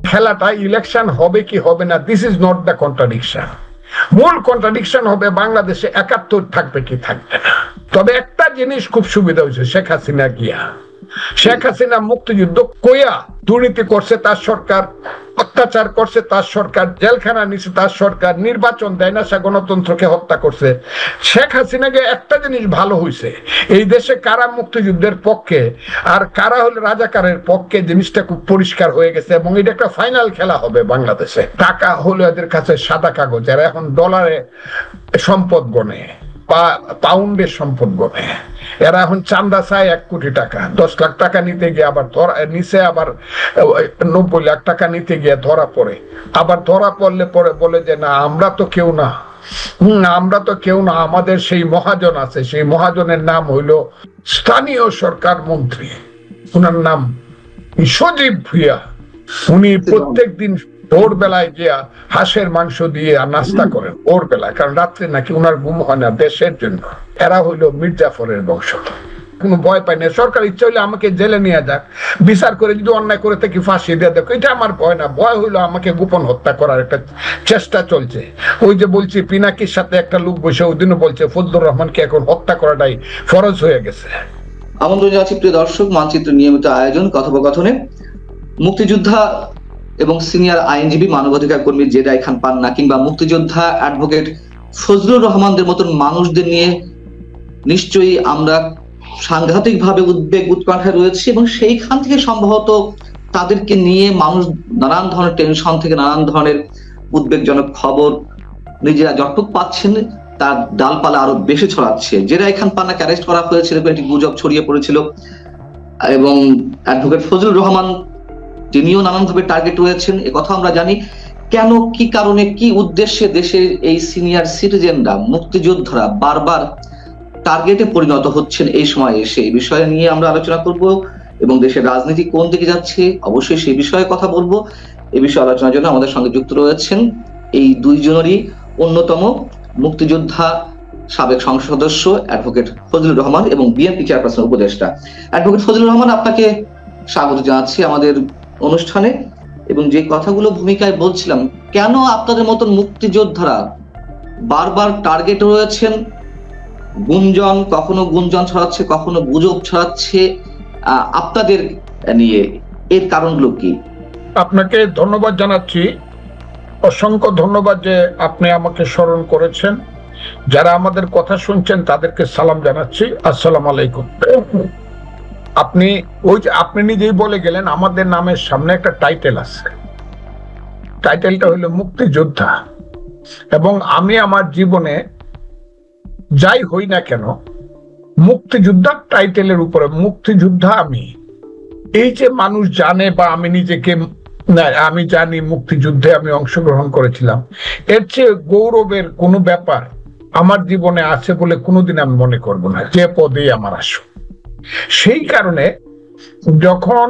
খেলাটা ইলেকশন হবে কি হবে না, this is not the contradiction. মূল কন্ট্রাডিকশন হবে বাংলাদেশে ৭১ থাকবে কি থাকবে না। তবে একটা জিনিস খুব সুবিধা হয়েছে, শেখ হাসিনা গিয়া, শেখ হাসিনা মুক্তিযুদ্ধ কইয়া দুর্নীতি করছে তার সরকার, অত্যাচার করছে তার সরকার, জেলখানা নিচ্ছে তার সরকার, নির্বাচন দেয় না, সে গণতন্ত্রকে হত্যা করছে। শেখ হাসিনাকে একটা জিনিস ভালো হয়েছে, এই দেশে কারা মুক্তিযুদ্ধের পক্ষে আর কারা হলে রাজাকারের পক্ষে, জিনিসটা খুব পরিষ্কার হয়ে গেছে। এবং এটা একটা ফাইনাল খেলা হবে বাংলাদেশে। টাকা হলো এদের কাছে সাদা কাগজ, এরা এখন ডলারে সম্পদ গণে, পাউন্ডের সম্পদ গণে। এরা এখন চান্দা চায় ১ কোটি টাকা, ১০ লাখ টাকা নিতে গিয়ে আবার নিচে, আবার ৯০ লাখ টাকা নিতে গিয়ে ধরা পড়ে। আবার ধরা পড়লে পরে বলে যে না আমরা তো কেউ না, আমরা তো কেউ না, আমাদের সেই মহাজন আছে, সেই মহাজনের নাম হইল স্থানীয় সরকার মন্ত্রী, ওনার নাম সজীব ভুইয়া। উনি প্রত্যেক দিন ভোর বেলায় গিয়া হাঁসের মাংস দিয়ে নাস্তা করেন ভোর বেলায়, কারণ রাত্রে নাকি ওনার ঘুম হয় না দেশের জন্য। এরা হইল মির্জাফরের বংশ, কোনো ভয় পায় না। সরকার ইচ্ছা হইলে আমাকে জেলে নিয়ে যাক, বিচার করে যদি অন্যায় করে থাকি ফাঁসি দিয়ে দেখো, এটা আমার ভয় না। ভয় হইলো আমাকে গোপন হত্যা করার একটা চেষ্টা চলছে। ওই যে বলছি পিনাকির সাথে একটা লোক বসে ওই দিনও বলছে ফজলুর রহমানকে এখন হত্যা করাটাই ফরজ হয়ে গেছে। আমন্ত্রণ জানাচ্ছি প্রিয় দর্শক, মানচিত্র নিয়মিত আয়োজন কথোপকথনে মুক্তিযোদ্ধা এবং সিনিয়র আইনজীবী মানবাধিকার কর্মী জেদাই খান পান্না কিংবা মুক্তিযোদ্ধা অ্যাডভোকেট ফজলুর রহমানদের মতন মানুষদের নিয়ে নিশ্চয়ই আমরা সাংঘাতিকভাবে উদ্বেগ উৎকণ্ঠায় রয়েছে, এবং সেইখান থেকে সম্ভবত তাদেরকে নিয়ে মানুষ নানান ধরনের টেনশন থেকে নানান ধরনের উদ্বেগজনক খবর নিজেরা যতটুকু পাচ্ছেন তার ডালপালা আরো বেশি ছড়াচ্ছে। জেদাই খান পান্নাকে অ্যারেস্ট করা হয়েছিল, একটি গুজব ছড়িয়ে পড়েছিল, এবং অ্যাডভোকেট ফজলুর রহমান তিনিও নানানভাবে টার্গেট রয়েছেন, এ কথা আমরা জানি। কেন, কি কারণে, কি উদ্দেশ্যে দেশের এই সিনিয়র সিটিজেনরা, মুক্তিযোদ্ধারা বারবার টার্গেটে পরিণত হচ্ছেন এই সময় এসে, এই বিষয়ে নিয়ে আমরা আলোচনা করব, এবং দেশের রাজনীতি কোন দিকে যাচ্ছে অবশ্যই সেই বিষয়ে কথা বলবো। এই বিষয়ে আলোচনার জন্য আমাদের সঙ্গে যুক্ত রয়েছেন এই দুইজনেরই অন্যতম মুক্তিযোদ্ধা সাবেক সংসদ সদস্য অ্যাডভোকেট ফজলুর রহমান এবং বিএনপি চেয়ারপারসন উপদেষ্টা। অ্যাডভোকেট ফজলুর রহমান, আপনাকে স্বাগত জানাচ্ছি আমাদের অনুষ্ঠানে। এবং যে কথাগুলো ভূমিকায় বলছিলাম, কেন আপনাদের মতন মুক্তিযোদ্ধারা বারবার টার্গেট রয়েছেন? গুঞ্জন, কখনো গুঞ্জন ছড়াচ্ছে, কখনো গুজব ছড়াচ্ছে আপনাদের নিয়ে, এর কারণগুলো কি? আপনাকে ধন্যবাদ জানাচ্ছি, অসংখ্য ধন্যবাদ যে আপনি আমাকে স্মরণ করেছেন। যারা আমাদের কথা শুনছেন তাদেরকে সালাম জানাচ্ছি, আসসালামু আলাইকুম। আপনি নিজেই বলে গেলেন আমাদের নামের সামনে একটা টাইটেল আছে, টাইটেলটা হলো মুক্তিযোদ্ধা। এবং আমি আমার জীবনে যাই হই না কেন মুক্তিযোদ্ধার টাইটেলের উপরে মুক্তিযোদ্ধা আমি, এই যে মানুষ জানে বা আমি নিজেকে আমি জানি মুক্তিযুদ্ধে আমি অংশগ্রহণ করেছিলাম, এর চেয়ে গৌরবের কোনো ব্যাপার আমার জীবনে আছে বলে কোনোদিন আমি মনে করব না, যে পদেই আমার আসুক। সেই কারণে যখন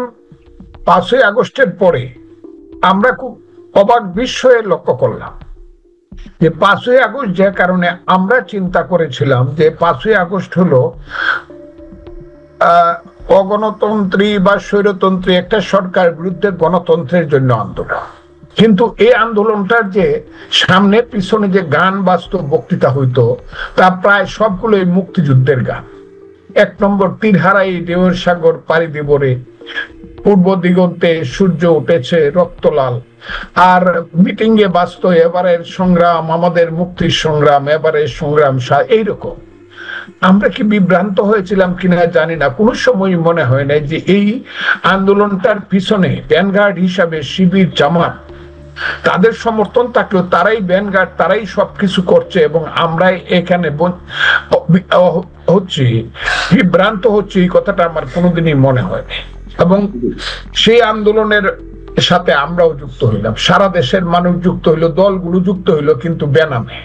৫ই আগস্টের পরে আমরা খুব অবাক বিস্ময়ে লক্ষ্য করলাম যে ৫ই আগস্ট যে কারণে আমরা চিন্তা করেছিলাম যে ৫ই আগস্ট হলো অগণতন্ত্রী বা স্বৈরতন্ত্রী একটা সরকার বিরুদ্ধে গণতন্ত্রের জন্য আন্দোলন, কিন্তু এই আন্দোলনটার যে সামনে পিছনে যে গান বাজতো, বক্তৃতা হইতো, তা প্রায় সবগুলোই মুক্তিযুদ্ধের গান। ১ নম্বর তীর হারাই ঢেউয়ের সাগর পাড়ি দিব রে, পূর্ব দিগন্তে সূর্য উঠেছে রক্তলাল। আর মিটিং এ বাজতো এবারের সংগ্রাম আমাদের মুক্তির সংগ্রাম, এবারের সংগ্রাম এইরকম। আমরা কি বিভ্রান্ত হয়েছিলাম কিনা জানি না, কোনো সময় মনে হয় না যে এই আন্দোলনটার পিছনে ভ্যানগার্ড হিসাবে শিবির, জামাত, তাদের সমর্থন থাকলেও তারাই ভ্যানগার্ড, তারাই সবকিছু করছে, এবং আমরাই এখানে হচ্ছি, বিভ্রান্ত হচ্ছে, এই কথাটা আমার কোনোদিনই মনে হয়নি। এবং সেই আন্দোলনের সাথে আমরাও যুক্ত হইলাম, সারা দেশের মানুষ যুক্ত হইলো, দলগুলো যুক্ত হইলো, কিন্তু বেনামে।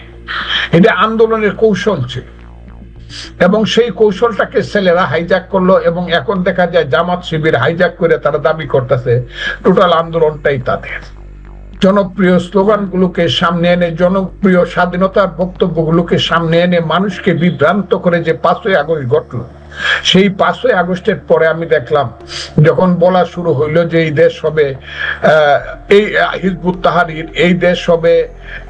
এটা আন্দোলনের কৌশল ছিল, এবং সেই কৌশলটাকে ছেলেরা হাইজ্যাক করলো, এবং এখন দেখা যায় জামাত শিবির হাইজ্যাক করে তারা দাবি করতেছে টোটাল আন্দোলনটাই তাদের। জনপ্রিয় স্লোগানগুলোকে সামনে এনে, জনপ্রিয় স্বাধীনতার বক্তব্যগুলোকে সামনে এনে মানুষকে বিভ্রান্ত করে যে ৫ই আগস্ট ঘটলো, সেই 5ই আগস্টের পরে আমি দেখলাম যখন বলা শুরু হইলো যে এই দেশ হবে এই হিজবুত তাহরীর, এই দেশ হবে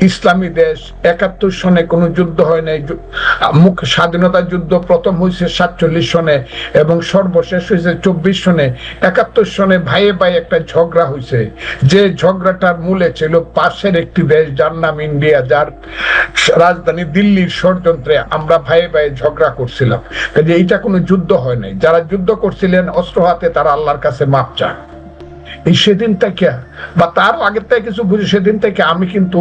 ইসলামী দেশ। 71 সনে কোনো যুদ্ধ হয় নাই, স্বাধীনতা যুদ্ধ প্রথম হয়েছে 47 সনে এবং সর্বশেষ হয়েছে 24 সনে। 71 সনে ভাইয়ে ভাই একটা ঝগড়া হয়েছে, যে ঝগড়াটার মূলে ছিল পাশের একটি দেশ যার নাম ইন্ডিয়া, যার রাজধানী দিল্লির ষড়যন্ত্রে আমরা ভাইয়ে ভাই ঝগড়া করছিলাম। কাজে এইটা কোনো যুদ্ধ হয় নাই। যারা যুদ্ধ করছিলেন অস্ত্র হাতে তারা আল্লাহর কাছে মাপ চান। এই সেদিন থেকে বা তার আগের থেকে কিছু বুঝি, সেদিন থেকে আমি কিন্তু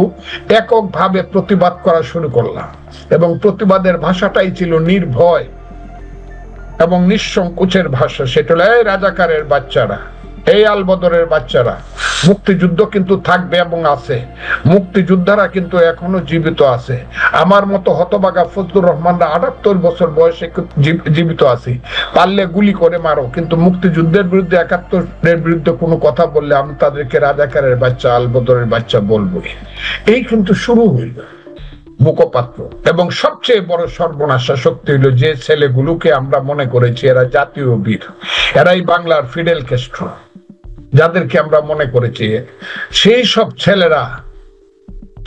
এককভাবে প্রতিবাদ করা শুরু করলাম এবং প্রতিবাদের ভাষাটাই ছিল নির্ভয় এবং নিঃসংকোচের ভাষা। সেটা হলো, এই রাজাকারের বাচ্চারা, এই আলবদরের বাচ্চারা, মুক্তিযুদ্ধ কিন্তু থাকবে এবং আছে, মুক্তিযোদ্ধারা কিন্তু এখনো জীবিত আছে। আমার মতো হতবাগা ফজলুর রহমানরা 78 বছর বয়সে জীবিত আছে, পারলে গুলি করে মারো, কিন্তু মুক্তিযুদ্ধের বিরুদ্ধে 71-এর বিরুদ্ধে কোনো কথা বললে আমি তাদেরকে রাজাকারের বাচ্চা, আলবদরের বাচ্চা বলবো। এই কিন্তু শুরু হইল মুখপাত্র। এবং সবচেয়ে বড় সর্বনাশা শক্তি হইল যে ছেলেগুলোকে আমরা মনে করেছি এরা জাতীয় বীর, এরাই বাংলার ফিডেল ক্যাস্ট্রো, যাদেরকে আমরা মনে করেছি, সেই সব ছেলেরা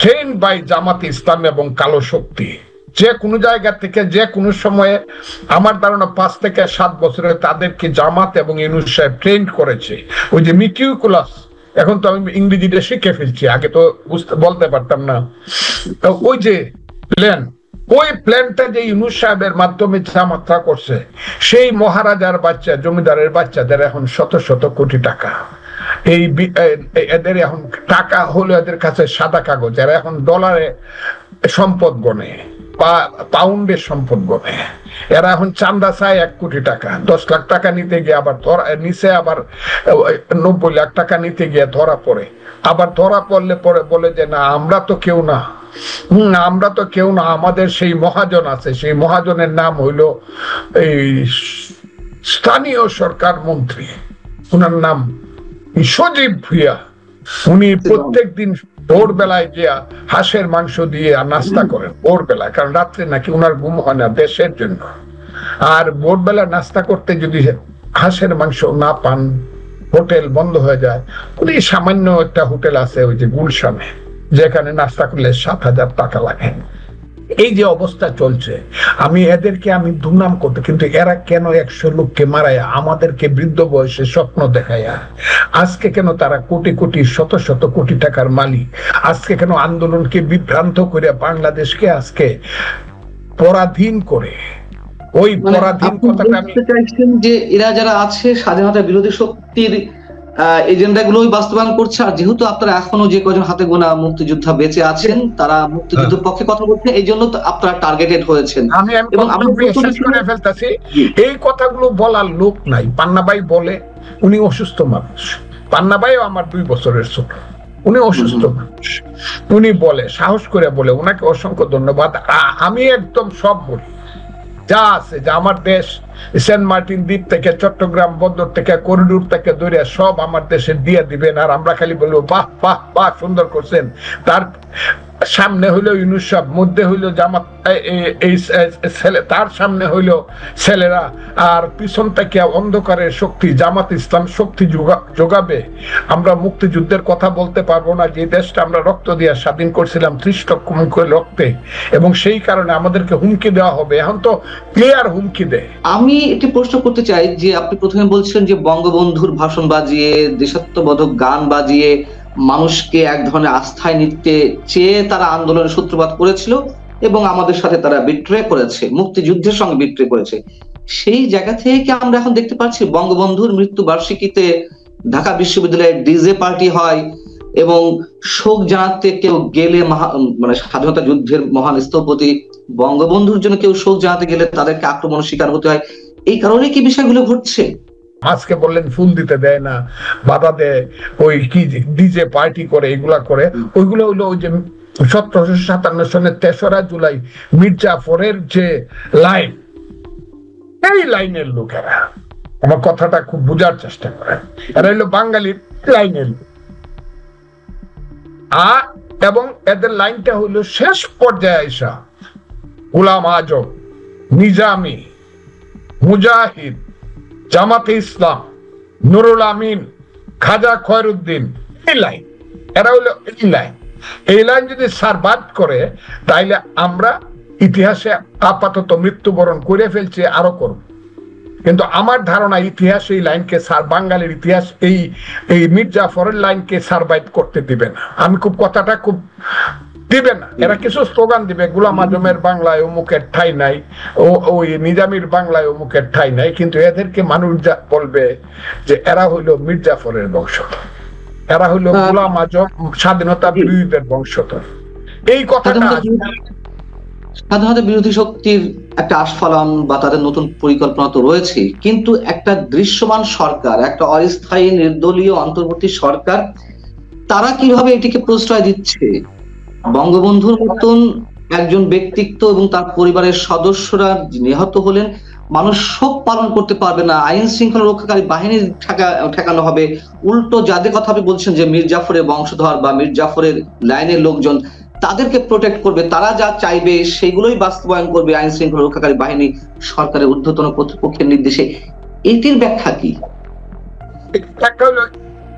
ট্রেন বাই জামাত ইসলাম এবং কালো শক্তি যে কোনো জায়গা থেকে যে কোনো সময়ে, আমার ধারণা 5 থেকে 7 বছরে তাদেরকে জামাত এবং ইউনূস সাহেব ট্রেন করেছে। ওই যে মিটিকুলাস, এখন তো আমি ইংরেজিতে শিখে ফেলছি, আগে তো বলতে পারতাম না। ওই যে প্ল্যান, ওই প্ল্যানটা যে ইউনূস সাহেবের মাধ্যমে জামাতরা করছে, সেই মহারাজার বাচ্চা, জমিদারের বাচ্চাদের এখন শত শত কোটি টাকা। এই এদের এখন টাকা হলো এদের কাছে সাদা কাগজ, এরা এখন ডলারে সম্পদ গণে, পাউন্ডের সম্পদ গণে। এরা এখন চান্দা চায় 1 কোটি টাকা, 10 লাখ টাকা নিতে গিয়ে আবার নিচে, আবার 90 লাখ টাকা নিতে গিয়ে ধরা পড়ে। আবার ধরা পড়লে পরে বলে যে না, আমরা তো কেউ না, আমরা তো কেউ না, আমাদের সেই মহাজন আছে, সেই মহাজনের নাম হইল এই স্থানীয় সরকার মন্ত্রী, ওনার নাম সজীব ভুইয়া। উনি প্রত্যেক দিন ভোরবেলায় গিয়া হাঁসের মাংস দিয়ে নাস্তা করেন ভোরবেলায়, কারণ রাত্রে নাকি উনার ঘুম হয় না দেশের জন্য। আর ভোরবেলা নাস্তা করতে যদি হাঁসের মাংস না পান, হোটেল বন্ধ হয়ে যায়। উনি সামান্য একটা হোটেল আছে ওই যে গুলশানে, যেখানে নাস্তা করলে 7,000 টাকা লাগে। এই যে অবস্থা চলছে, আমি এদেরকে আমি দুর্নাম করতে, কিন্তু এরা কেন 100 লোককে মারায়, আমাদেরকে বৃদ্ধ বয়সে স্বপ্ন দেখায়, আজকে কেন তারা কোটি কোটি শত শত কোটি টাকার মালিক, আজকে কেন আন্দোলনকে বিভ্রান্ত করে বাংলাদেশকে আজকে পরাধীন করে, ওই পরাধীন কথাটা আমি চাইছেন যে এরা যারা আছে স্বাধীনতা বিরোধী শক্তির এজেন্ডা গুলোই বাস্তবায়ন করছে। আর যেহেতু আপনারা এখনো যে কজন হাতে গোনা মুক্তিযোদ্ধা বেঁচে আছেন তারা মুক্তিযুদ্ধের পক্ষে কথা বলছেন, এই জন্য তো আপনারা টার্গেটেড হয়েছেন। এবং আমি শেষ করে ফেলতেছি, এই কথাগুলো বলার লোক নাই। পান্না ভাই বলে, উনি অসুস্থ মানুষ, পান্না ভাইও আমার 2 বছরের ছোট, উনি অসুস্থ মানুষ, উনি বলে, সাহস করে বলে, ওনাকে অসংখ্য ধন্যবাদ। আমি একদম সব বলি যা আছে, যে আমার দেশ সেন্ট মার্টিন দ্বীপ থেকে, চট্টগ্রাম বন্দর থেকে, করিডোর থেকে ধরে সব আমার দেশে দিয়ে দিবেন। আর আমরা খালি বলবো বাহ বাহ বাহ, সুন্দর করছেন। তার সামনে হইলো ইউনূস সাহেব, মধ্যে হইলো জামাত, এই ছেলে, তার সামনে হইলো ছেলেরা, আর পিছন থেকে অন্ধকারের শক্তি জামাত ইসলাম শক্তি যোগাবে। আমরা মুক্তিযুদ্ধের কথা বলতে পারবো না, যে দেশটা আমরা রক্ত দিয়ে স্বাধীন করছিলাম 30 লক্ষ মুখের রক্তে, এবং সেই কারণে আমাদেরকে হুমকি দেওয়া হবে। এখন তো ক্লিয়ার হুমকি দেয়। আমি একটি প্রশ্ন করতে চাই, যে আপনি প্রথমে বলছিলেন যে বঙ্গবন্ধুর ভাষণ বাজিয়ে, দেশাত্মবোধক গান বাজিয়ে মানুষকে এক ধরনের আস্থায় নিতে চেয়ে তারা আন্দোলনের সূত্রপাত করেছিল এবং আমাদের সাথে তারা বিট্রে করেছে, মুক্তিযুদ্ধের সঙ্গে বিট্রে করেছে। সেই জায়গা থেকে আমরা এখন দেখতে পাচ্ছি বঙ্গবন্ধুর মৃত্যু বার্ষিকীতে ঢাকা বিশ্ববিদ্যালয়ে ডিজে পার্টি হয় এবং শোক জানাতে কেউ গেলে, মানে স্বাধীনতা যুদ্ধের মহান স্থপতি বঙ্গবন্ধুর জন্য কেউ শোক জানাতে গেলে তাদেরকে আক্রমণের শিকার হতে হয়। এই কারণে কি বিষয়গুলো ঘটছে? আজকে বললেন ফুল দিতে দেয় না, বাধা দেয়, ওই কি ডিজে পার্টি করে, এগুলা করে। ওইগুলো হইলো ওই যে 1757 সনের 3রা জুলাই মির্জাফরের যে লাইন, এই লাইনের লোকেরা, আমার কথাটা খুব বোঝার চেষ্টা করেন, এরা হইলো বাঙালির লাইনের লোক। এবং এদের লাইনটা হইলো শেষ পর্যায়ে আইসা গোলাম আজম, নিজামী, মুজাহিদ, জামাতে ইসলাম, নুরুল আমিন, খাজা খয়রুদ্দিন, এই লাইন, এরা হলো এই লাইন যদি সার্ভাইভ করে তাইলে আমরা ইতিহাসে আপাতত মৃত্যুবরণ করে ফেলছি, আরো করব। কিন্তু আমার ধারণা ইতিহাস এই লাইনকে বাঙালির ইতিহাস এই মীর জাফরের লাইনকে সার্ভাইভ করতে দিবে না। আমি কথাটা খুব দিবে না। এরা কিছু স্লোগান দিবে, গোলাম আজমের বাংলায় অমুকের ঠাই নাই, ওই নিজামীর বাংলায় অমুকের ঠাই নাই, কিন্তু এদেরকে মানুষ বলবে যে এরা হইল মীর জাফরের বংশধর, এরা হইল গোলাম আজম স্বাধীনতা বিরোধীদের বংশধর। এই কথাটা স্বাধীনতা বিরোধী শক্তির একটা আস্ফালন বা তাদের নতুন পরিকল্পনা তো রয়েছে, কিন্তু একটা দৃশ্যমান সরকার, একটা অস্থায়ী নির্দলীয় অন্তর্বর্তী সরকার, তারা কিভাবে এটিকে প্রশ্রয় দিচ্ছে? বঙ্গবন্ধুর মতন একজন ব্যক্তিত্ব এবং তার পরিবারের সদস্যরা নিহত হলেন, মানুষ শোক পালন করতে পারবে না, আইন শৃঙ্খলা রক্ষাকারী বাহিনীর ঠেকানো হবে। উল্টো যাদের কথা আপনি বলছেন যে মীর জাফরের বংশধর বা মীর জাফরের লাইনের লোকজন, তাদেরকে প্রোটেক্ট করবে, তারা যা চাইবে সেগুলোই বাস্তবায়ন করবে আইন শৃঙ্খলা রক্ষাকারী বাহিনী সরকারের ঊর্ধ্বতন কর্তৃপক্ষের নির্দেশে। এটির ব্যাখ্যা কি?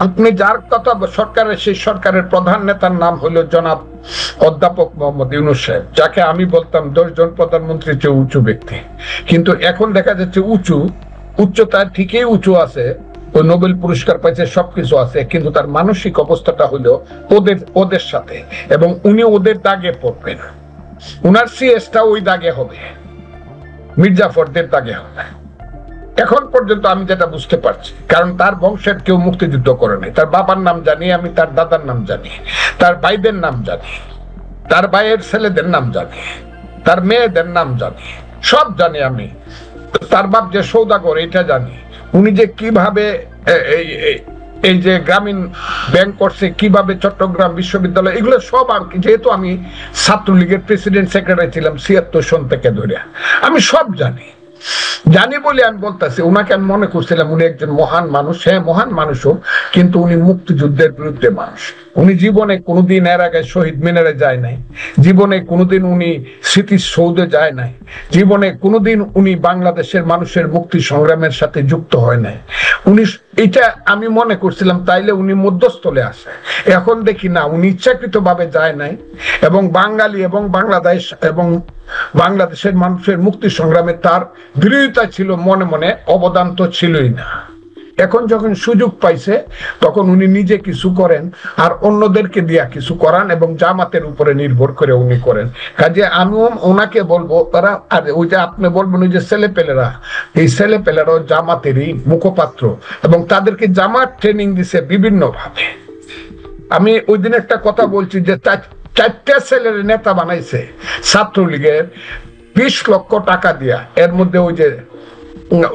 আপনি যার কথা সরকারের, সেই সরকারের প্রধান নেতার নাম হলো জনাব অধ্যাপক মোহাম্মদ ইউনূস সাহেব, যাকে আমি বলতাম 10 জন প্রধানমন্ত্রীর চেয়ে উঁচু ব্যক্তি। কিন্তু এখন দেখা যাচ্ছে উচ্চতা ঠিকই উঁচু আছে, ওই নোবেল পুরস্কার পাইছে, সবকিছু আছে, কিন্তু তার মানসিক অবস্থাটা হলো ওদের সাথে, এবং উনি ওদের দাগে পড়বেন। উনার সিএসটা ওই দাগে হবে, মীর জাফরদের দাগে হবে। এখন পর্যন্ত আমি যেটা বুঝতে পারছি, কারণ তার বংশের কেউ মুক্তিযুদ্ধ করে নাই। তার বাবার নাম জানি আমি, তার দাদার নাম জানি, তার ভাইদের নাম জানি, তার ভাইয়ের ছেলেদের নাম জানি, তার মেয়েদের নাম জানি, সব জানি আমি। তার বাপ যে সৌদাগর এটা জানি, উনি যে কিভাবে এই যে গ্রামীণ ব্যাংক করছে, কিভাবে চট্টগ্রাম বিশ্ববিদ্যালয়, এগুলো সব আর কি। যেহেতু আমি ছাত্রলীগের প্রেসিডেন্ট সেক্রেটারি ছিলাম 76 সন থেকে ধরে, আমি সব জানি বলে আমি বলতেছি। উনাকে আমি মনে করছিলাম উনি একজন মহান মানুষ, হ্যাঁ মহান মানুষও, কিন্তু উনি মুক্তিযুদ্ধের বিরুদ্ধে মানুষ। উনি জীবনে কোনোদিন এর আগে শহীদ মিনারে যায় নাই, জীবনে কোনোদিন উনি স্মৃতিসৌধে যায় নাই, জীবনে কোনোদিন উনি বাংলাদেশের মানুষের মুক্তি সংগ্রামের সাথে যুক্ত হয় নাই। উনি এটা আমি মনে করছিলাম, তাইলে উনি মধ্যস্থলে আসে। এখন দেখি না, উনি ইচ্ছাকৃত ভাবে যায় নাই, এবং বাঙালি এবং বাংলাদেশ এবং বাংলাদেশের মানুষের মুক্তি সংগ্রামে তার বিরোধিতা ছিল, মনে মনে অবদান তো ছিলই না। এখন যখন সুযোগ পাইছে তখন উনি নিজে কিছু করেন আর অন্যদেরকে দিয়া কিছু করান, এবং জামাতের উপরে নির্ভর করে উনি করেন। কাজে আমিও ওনাকে বলবো, তারা আর ওই যে আপনি বলবেন ওই যে ছেলেপেলেরা, এই ছেলেপেলেরাও জামাতেরই মুখপাত্র, এবং তাদেরকে জামাত ট্রেনিং দিছে বিভিন্ন ভাবে। আমি ওই দিন একটা কথা বলছি যে 4টা ছেলের নেতা বানাইছে ছাত্রলীগের 20 লক্ষ টাকা দিয়া। এর মধ্যে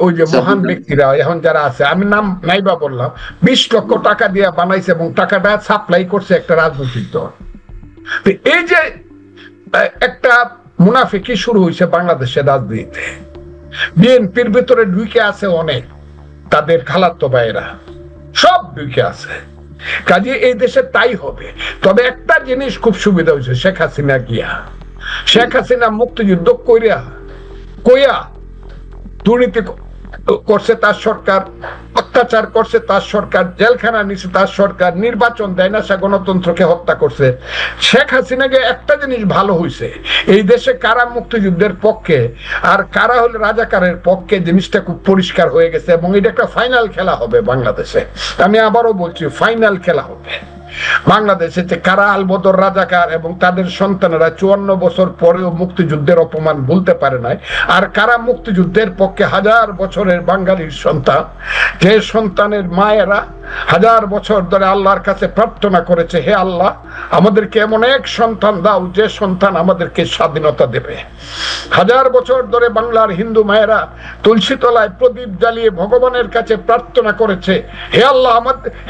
ওই যে মহান ব্যক্তিরা এখন যারা আছে, আমি নাম নাইবা বললাম, 20 লক্ষ টাকা দিয়া বানাইছে, এবং টাকাটা সাপ্লাই করছে একটা রাজনৈতিক দল। এই যে একটা মুনাফিকি শুরু হয়েছে বাংলাদেশের রাজনীতিতে। বিএনপির ভিতরে ঢুকে আছে অনেক, তাদের খালাতো ভাইয়েরা সব ঢুকে আছে। কাজে এই দেশে তাই হবে। তবে একটা জিনিস খুব সুবিধা হয়েছে, শেখ হাসিনা গিয়া, শেখ হাসিনা মুক্তিযুদ্ধ কইয়া দুর্নীতি করছে তার সরকার, অত্যাচার করছে তার সরকার, জেলখানা নিচ্ছে তার সরকার, নির্বাচন দেয় না, সে গণতন্ত্রকে হত্যা করছে। শেখ হাসিনাকে একটা জিনিস ভালো হয়েছে, এই দেশে কারা মুক্তিযুদ্ধের পক্ষে আর কারা হলে রাজাকারের পক্ষে, জিনিসটা খুব পরিষ্কার হয়ে গেছে। এবং এটা একটা ফাইনাল খেলা হবে বাংলাদেশে। আমি আবারও বলছি, ফাইনাল খেলা হবে বাংলাদেশে, কারা আলবদর রাজাকার এবং তাদের সন্তানেরা 54 বছর পরেও মুক্তিযুদ্ধের অপমান ভুলতে পারে নাই, আর কারা মুক্তিযুদ্ধের পক্ষে 1000 বছরের বাঙালির সন্তান, যে সন্তানের মায়েরা 1000 বছর ধরে আল্লাহর কাছে প্রার্থনা করেছে, হে আল্লাহ আমাদেরকে এমন এক সন্তান দাও যে সন্তান আমাদেরকে স্বাধীনতা দেবে। 1000 বছর ধরে বাংলার হিন্দু মায়েরা তুলসী তলায় প্রদীপ জ্বালিয়ে ভগবানের কাছে প্রার্থনা করেছে, হে আল্লাহ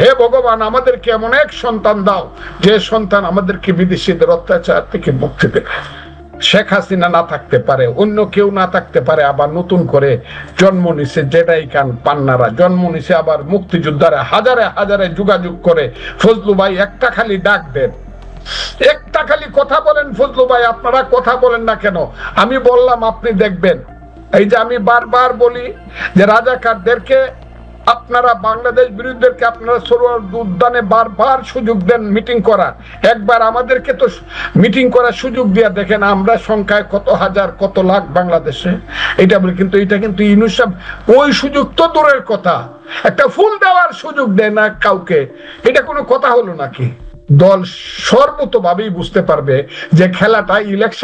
হে ভগবান আমাদেরকে এমন এক সন্তান দাও যে সন্তান আমাদেরকে বিদেশিদের অত্যাচার থেকে মুক্তি দেবে। শেখ হাসিনা না থাকতে পারে, অন্য কেউ না থাকতে পারে, আবার নতুন করে জন্ম নিছে জেডাই খান পান্নারা, জন্ম নিছে আবার মুক্তিযোদ্ধারা, হাজারে হাজারে যোগাযোগ করে। ফজলু ভাই একটা খালি ডাক দেন, একটা খালি কথা বলেন, ফজলু ভাই আপনারা কথা বলেন না কেন? আমি বললাম আপনি দেখবেন এই যে আমি বারবার বলি যে রাজাকারদেরকে আপনারা বাংলাদেশ বিরোধীদেরকে আপনারা সোহরাওয়ার্দী উদ্যানে বারবার সুযোগ দেন মিটিং করা, একবার আমাদেরকে তো মিটিং করার সুযোগ দিয়ে দেখেন আমরা সংখ্যায় কত হাজার কত লাখ বাংলাদেশে, এটা বলে। কিন্তু এটা কিন্তু ইউনূস সাহেব ওই সুযোগ তো দূরের কথা, একটা ফুল দেওয়ার সুযোগ দেয় না কাউকে, এটা কোনো কথা হলো নাকি? দল সর্বতভাবেই বুঝতে পারবে যে খেলাটা ইলেকশন